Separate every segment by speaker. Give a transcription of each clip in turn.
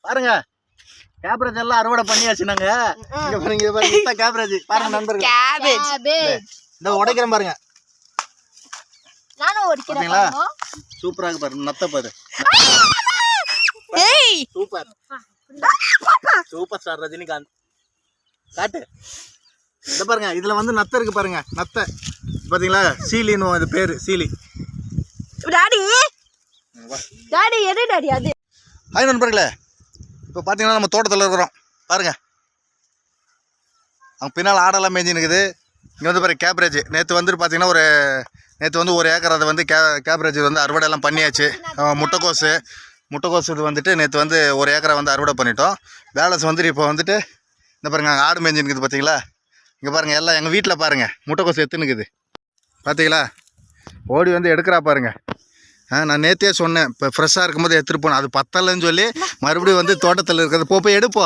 Speaker 1: பாருங்க கேப்ரேஜ் எல்லாம் அறுவடை பண்ணியாச்சு நாங்க. இங்க பாருங்க கேப்ரேஜ் பாருங்க நண்பர்களே. இந்த உடைக்கிறேன் பாருங்க.
Speaker 2: நானும் உடைக்கிறேன் பாருங்க.
Speaker 1: சூப்பரா இருக்கு பாருங்க. நத்த பாரு.
Speaker 2: ஏய்
Speaker 1: சூப்பர். Super star Rajinikanth. காட்டு. இந்த பாருங்க இதுல வந்து நத்த இருக்கு பாருங்க. நத்த பாத்தீங்களா? சீலின்னு அது பேரு சீலி.
Speaker 2: டாடி டாடி எது டாடி அது?
Speaker 1: ஹாய் நண்பர்களே, இப்போ பார்த்தீங்கன்னா நம்ம தோட்டத்தில் இருக்கிறோம் பாருங்க. அவங்க பின்னால் ஆடெல்லாம் மேய்ஞ்சி நிற்குது. இங்கே வந்து பாருங்க கேப்ரேஜ். நேற்று வந்து பார்த்தீங்கன்னா ஒரு ஏக்கர் அதை வந்து கேப்ரேஜ் வந்து அறுவடையெல்லாம் பண்ணியாச்சு. முட்டைக்கோசு இது வந்துட்டு நேற்று வந்து ஒரு ஏக்கரை வந்து அறுவடை பண்ணிட்டோம். பேலன்ஸ் வந்துட்டு இப்போ வந்துட்டு இந்த பாருங்க ஆடு மேய்ஞ்சி நிற்குது பார்த்தீங்களா? இங்கே பாருங்கள் எல்லாம் எங்கள் வீட்டில் பாருங்கள் முட்டைக்கோசு எடுத்துன்னுக்குது பார்த்தீங்களா? ஓடி வந்து எடுக்கிறா பாருங்க. நான் நேற்றே சொன்னேன் இப்போ ஃப்ரெஷ்ஷாக இருக்கும்போது எடுத்துகிட்டு போனேன். அது பத்தலைன்னு சொல்லி மறுபடியும் வந்து தோட்டத்தில் இருக்கிறது போய் எடுப்போ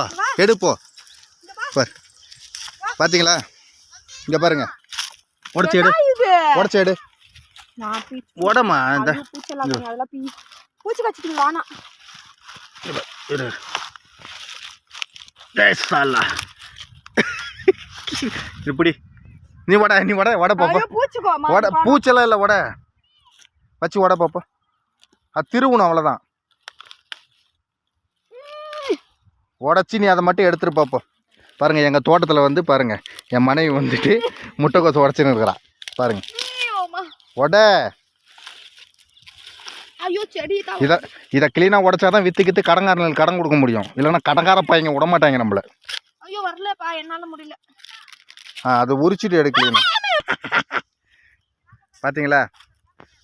Speaker 1: பார். பார்த்தீங்களா? இங்கே பாருங்க உடச்சி எடு உடமா இந்த
Speaker 2: பூச்சி கச்சிட்டு வானா
Speaker 1: இப்படி நீ வட பாப்பா. பூச்செல்லாம் இல்லை வட வச்சு வட பாப்பா. அது திருவணும் அவ்வளோதான். உடச்சி நீ அதை மட்டும் எடுத்துட்டு பாப்போம். பாருங்கள் எங்கள் தோட்டத்தில் வந்து பாருங்கள் என் மனைவி வந்துட்டு முட்டைக்கோசு உடச்சின்னு இருக்கிறான் பாருங்க. இதை கிளீனாக உடச்சாதான் வித்துக்கிட்டு கடங்காரங்களுக்கு கடன் கொடுக்க முடியும். இல்லைன்னா கடங்கார பையங்க விட மாட்டாங்க நம்மள.
Speaker 2: ஐயோ வரலப்பா என்னால முடியல.
Speaker 1: அதை உரிச்சிட்டு எடுக்கலாம். பார்த்தீங்களா?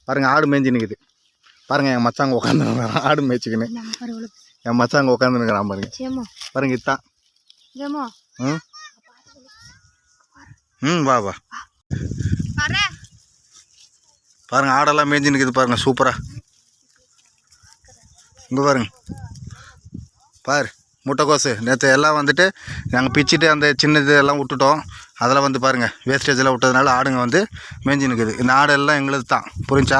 Speaker 1: பாருங்க ஆடு மேய்ஞ்சி நிற்குது பாருங்க. என் மச்சாங்க உட்காந்துருக்கிறான் ஆடு மேய்ச்சிக்கின்னு. என் மச்சாங்க உட்காந்துருக்கிறான் பாருங்க. பாருங்க இத்தான். வா பாருங்க ஆடெல்லாம் மேய்ஞ்சி நிற்குது பாருங்க சூப்பராக. இங்கே பாருங்க பாரு முட்டைக்கோசு நேற்று எல்லாம் வந்துட்டு நாங்கள் பிச்சுட்டு அந்த சின்னது எல்லாம் விட்டுட்டோம். அதில் வந்து பாருங்கள் வேஸ்டேஜ் எல்லாம் விட்டதுனால ஆடுங்க வந்து மேய்ஞ்சி நிற்குது. இந்த ஆடெல்லாம் எங்களுக்கு தான் புரிஞ்சா.